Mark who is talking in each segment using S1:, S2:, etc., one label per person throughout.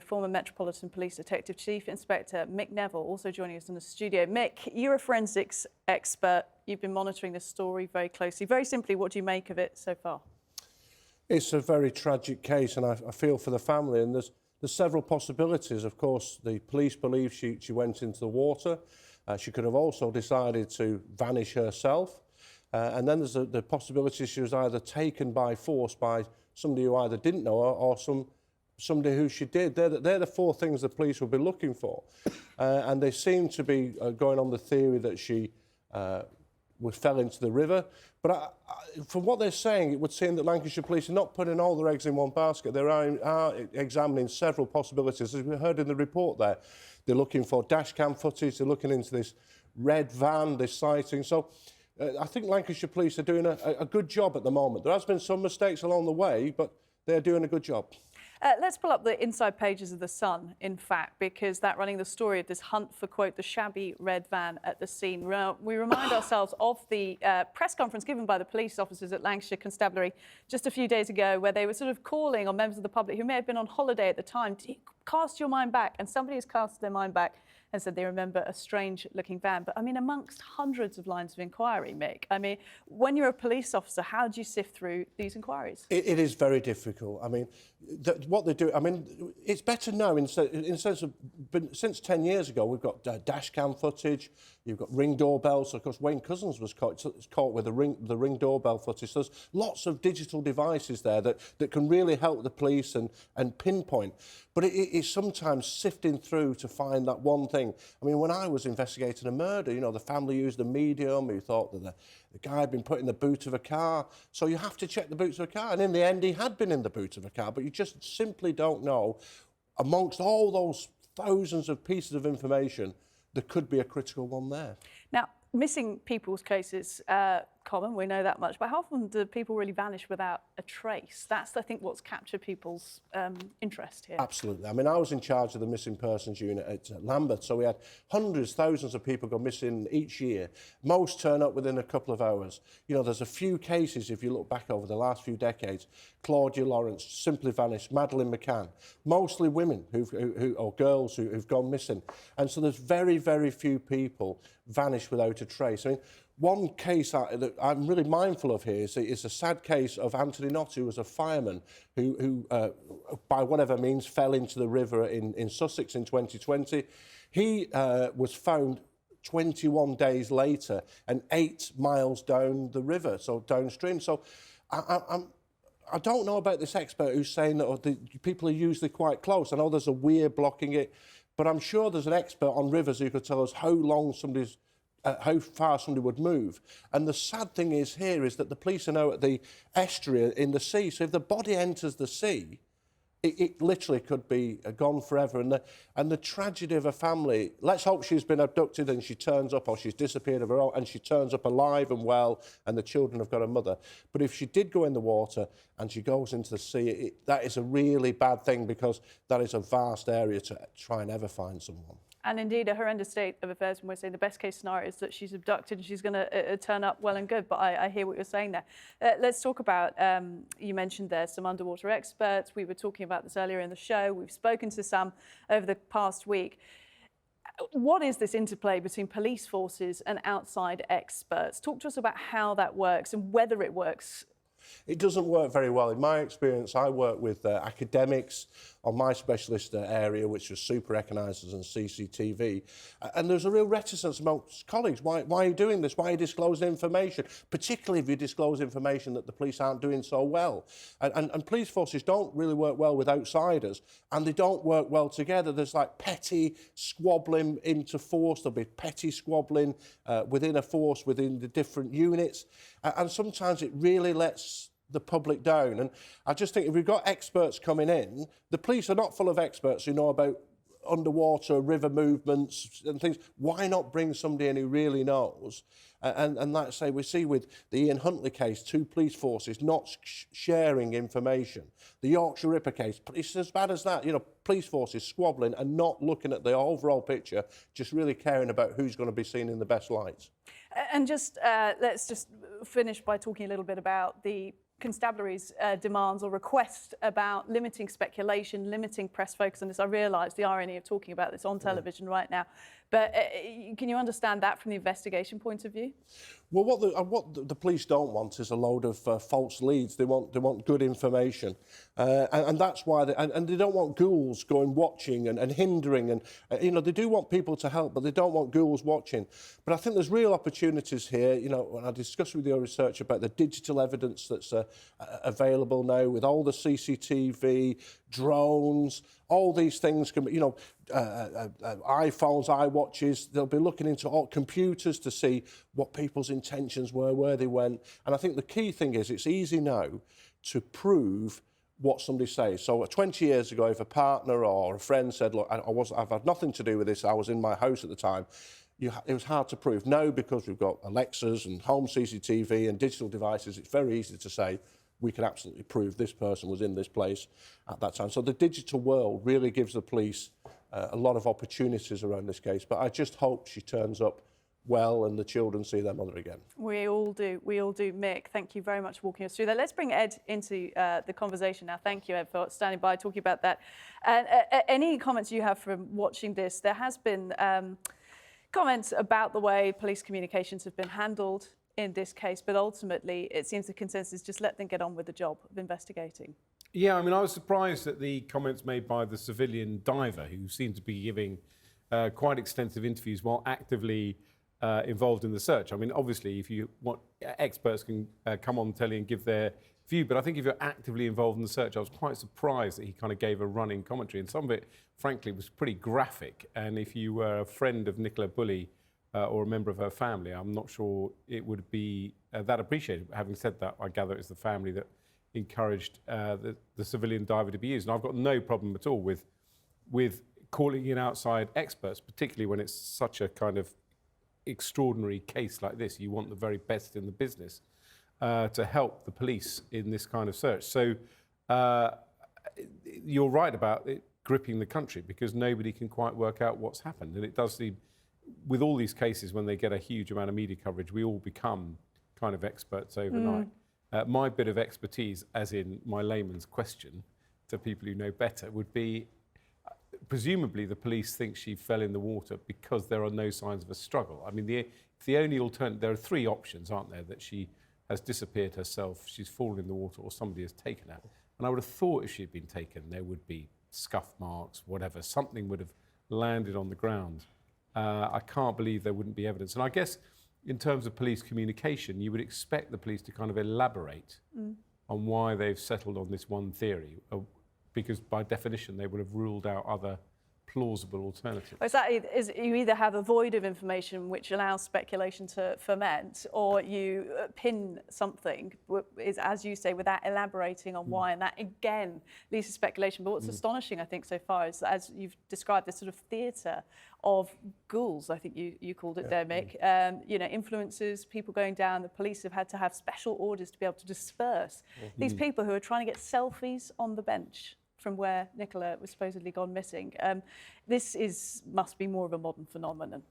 S1: former Metropolitan Police Detective Chief Inspector Mick Neville, also joining us in the studio. Mick, you're a forensics expert. You've been monitoring this story very closely. Very simply, what do you make of it so far?
S2: It's a very tragic case, and I feel for the family. And there's several possibilities. Of course, the police believe she went into the water. She could have also decided to vanish herself. And then there's the possibility she was either taken by force by somebody who either didn't know her or somebody who she did. They're the four things the police will be looking for. And they seem to be going on the theory that she fell into the river. But from what they're saying, it would seem that Lancashire Police are not putting all their eggs in one basket. They are examining several possibilities. As we heard in the report there, they're looking for dash cam footage, they're looking into this red van, this sighting. So I think Lancashire Police are doing a good job at the moment. There has been some mistakes along the way, but they're doing a good job.
S1: Let's pull up the inside pages of The Sun, in fact, because that running the story of this hunt for, quote, the shabby red van at the scene. We remind ourselves of the press conference given by the police officers at Lancashire Constabulary just a few days ago, where they were sort of calling on members of the public who may have been on holiday at the time to cast your mind back. And somebody has cast their mind back and said they remember a strange-looking van. But, I mean, amongst hundreds of lines of inquiry, Mick, I mean, when you're a police officer, how do you sift through these inquiries? It
S2: is very difficult. I mean, what they do, I mean, it's better now in sense of, since 10 years ago, we've got dash cam footage, you've got ring doorbells. Of course, Wayne Couzens was caught with the ring doorbell footage. So there's lots of digital devices there that can really help the police and pinpoint. But it's sometimes sifting through to find that one thing. I mean, when I was investigating a murder, you know, the family used a medium who thought that the guy had been put in the boot of a car. So you have to check the boot of a car. And in the end, he had been in the boot of a car. But you just simply don't know, amongst all those thousands of pieces of information, there could be a critical one there.
S1: Now, missing people's cases, common, we know that much, but how often do people really vanish without a trace? That's, I think, what's captured people's interest here.
S2: Absolutely. I mean, I was in charge of the missing persons unit at Lambeth, so we had hundreds, thousands of people go missing each year. Most turn up within a couple of hours. You know, there's a few cases, if you look back over the last few decades, Claudia Lawrence simply vanished, Madeleine McCann, mostly women or girls who've gone missing. And so there's very, very few people vanish without a trace. I mean, one case that I'm really mindful of here is a sad case of Anthony Knott, who was a fireman who by whatever means, fell into the river in Sussex in 2020. He was found 21 days later and 8 miles down the river, so downstream. So I don't know about this expert who's saying that the people are usually quite close. I know there's a weir blocking it, but I'm sure there's an expert on rivers who could tell us how far somebody would move. And the sad thing is that the police are now at the estuary in the sea. So if the body enters the sea, it literally could be gone forever. And the tragedy of a family, let's hope she's been abducted and she turns up, or she's disappeared of her own, and she turns up alive and well, and the children have got a mother. But if she did go in the water and she goes into the sea, that is a really bad thing, because that is a vast area to try and ever find someone.
S1: And indeed, a horrendous state of affairs when we're saying the best case scenario is that she's abducted and she's going to turn up well and good. But I hear what you're saying there. Let's talk about, you mentioned there some underwater experts. We were talking about this earlier in the show. We've spoken to some over the past week. What is this interplay between police forces and outside experts? Talk to us about how that works and whether it works.
S2: It doesn't work very well. In my experience, I work with academics on my specialist area, which was super econisers and CCTV. And there's a real reticence amongst colleagues. Why are you doing this? Why are you disclosing information? Particularly if you disclose information that the police aren't doing so well. And police forces don't really work well with outsiders, and they don't work well together. There's like petty squabbling into force. There'll be petty squabbling within a force, within the different units. And sometimes it really lets the public down. And I just think if we've got experts coming in, the police are not full of experts who know about underwater river movements and things. Why not bring somebody in who really knows? And like I say, we see with the Ian Huntley case, 2 police forces not sharing information. The Yorkshire Ripper case, it's as bad as that. You know, police forces squabbling and not looking at the overall picture, just really caring about who's going to be seen in the best lights.
S1: And just let's just finish by talking a little bit about the Constabulary's demands or requests about limiting speculation, limiting press focus on this. I realise the irony of talking about this on television right now, but can you understand that from the investigation point of view?
S2: Well, what the police don't want is a load of false leads. They want good information, and that's why they don't want ghouls going watching and hindering, and they do want people to help, but they don't want ghouls watching. But I think there's real opportunities here. When I discussed with your research about the digital evidence that's available now with all the CCTV, drones, all these things can be, iPhones, iWatches, they'll be looking into all computers to see what people's intentions were, where they went. And I think the key thing is it's easy now to prove what somebody says. So 20 years ago, if a partner or a friend said, look, I've had nothing to do with this, I was in my house at the time, it was hard to prove. Now, because we've got Alexas and home CCTV and digital devices, it's very easy to say, we can absolutely prove this person was in this place at that time. So the digital world really gives the police a lot of opportunities around this case. But I just hope she turns up well and the children see their mother again. We all do.
S1: Mick, thank you very much for walking us through that. Let's bring Ed into the conversation now. Thank you, Ed, for standing by, talking about that. Any comments you have from watching this? There has been comments about the way police communications have been handled in this case, but ultimately it seems the consensus is just let them get on with the job of investigating.
S3: Yeah, I mean, I was surprised at the comments made by the civilian diver, who seemed to be giving quite extensive interviews while actively involved in the search. I mean, obviously, if you want, experts can come on telly and give their view, but I think if you're actively involved in the search, I was quite surprised that he kind of gave a running commentary, and some of it, frankly, was pretty graphic. And if you were a friend of Nicola Bulley, or a member of her family, I'm not sure it would be that appreciated. Having said that, I gather it's the family that encouraged the civilian diver to be used. And I've got no problem at all with calling in outside experts, particularly when it's such a kind of extraordinary case like this. You want the very best in the business to help the police in this kind of search. So you're right about it gripping the country, because nobody can quite work out what's happened. And it does seem, with all these cases, when they get a huge amount of media coverage, we all become kind of experts overnight. My bit of expertise, as in my layman's question to people who know better, would be, presumably the police think she fell in the water because there are no signs of a struggle. I mean, the only alternative, there are three options, aren't there? That she has disappeared herself, she's fallen in the water, or somebody has taken her. And I would have thought if she'd been taken, there would be scuff marks, whatever, something would have landed on the ground. I can't believe there wouldn't be evidence. And I guess in terms of police communication, you would expect the police to kind of elaborate on why they've settled on this one theory, because by definition they would have ruled out other plausible alternatives.
S1: Exactly. You either have a void of information which allows speculation to ferment, or you pin something, is, as you say, without elaborating on why, and that again leads to speculation. But what's astonishing, I think, so far is, as you've described, this sort of theatre of ghouls, I think you called it there, Mick. Influencers, people going down. The police have had to have special orders to be able to disperse these people who are trying to get selfies on the bench from where Nicola was supposedly gone missing. This must be more of a modern phenomenon.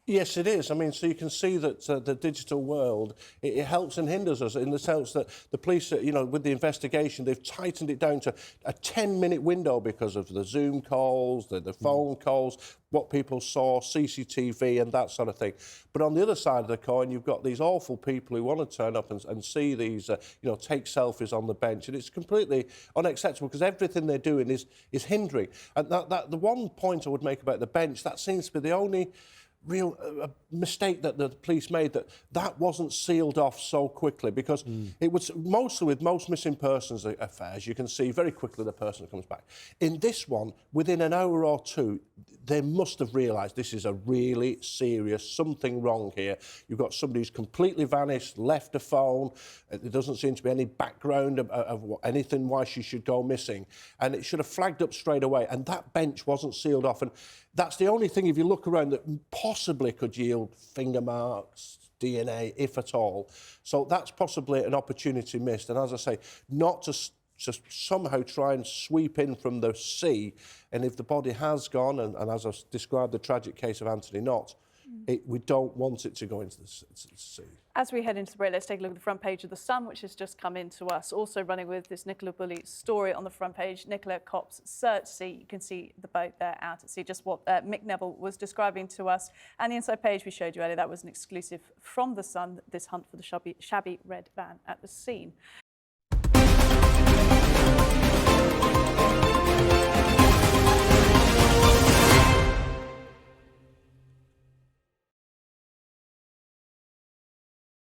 S2: Yes, it is. I mean, so you can see that the digital world, it helps and hinders us in the sense that the police, with the investigation, they've tightened it down to a 10-minute window because of the Zoom calls, the phone calls, what people saw, CCTV and that sort of thing. But on the other side of the coin, you've got these awful people who want to turn up and see these, take selfies on the bench. And it's completely unacceptable because everything they're doing is hindering. And that the one point I would make about the bench, that seems to be the only real mistake that the police made, that wasn't sealed off so quickly, because it was mostly with most missing persons affairs, you can see very quickly the person comes back. In this one, within an hour or two, they must have realised this is a really serious, something wrong here. You've got somebody who's completely vanished, left a phone, there doesn't seem to be any background of anything why she should go missing, and it should have flagged up straight away, and that bench wasn't sealed off. And that's the only thing, if you look around, that possibly could yield finger marks, DNA, if at all. So that's possibly an opportunity missed. And as I say, not to somehow try and sweep in from the sea. And if the body has gone, and as I've described the tragic case of Anthony Knott, We don't want it to go into the sea.
S1: As we head into the break, let's take a look at the front page of The Sun, which has just come into us. Also running with this Nicola Bulley story on the front page, Nicola Cops search sea. You can see the boat there out at sea, just what Mick Neville was describing to us. And the inside page we showed you earlier, that was an exclusive from The Sun, this hunt for the shabby red van at the scene.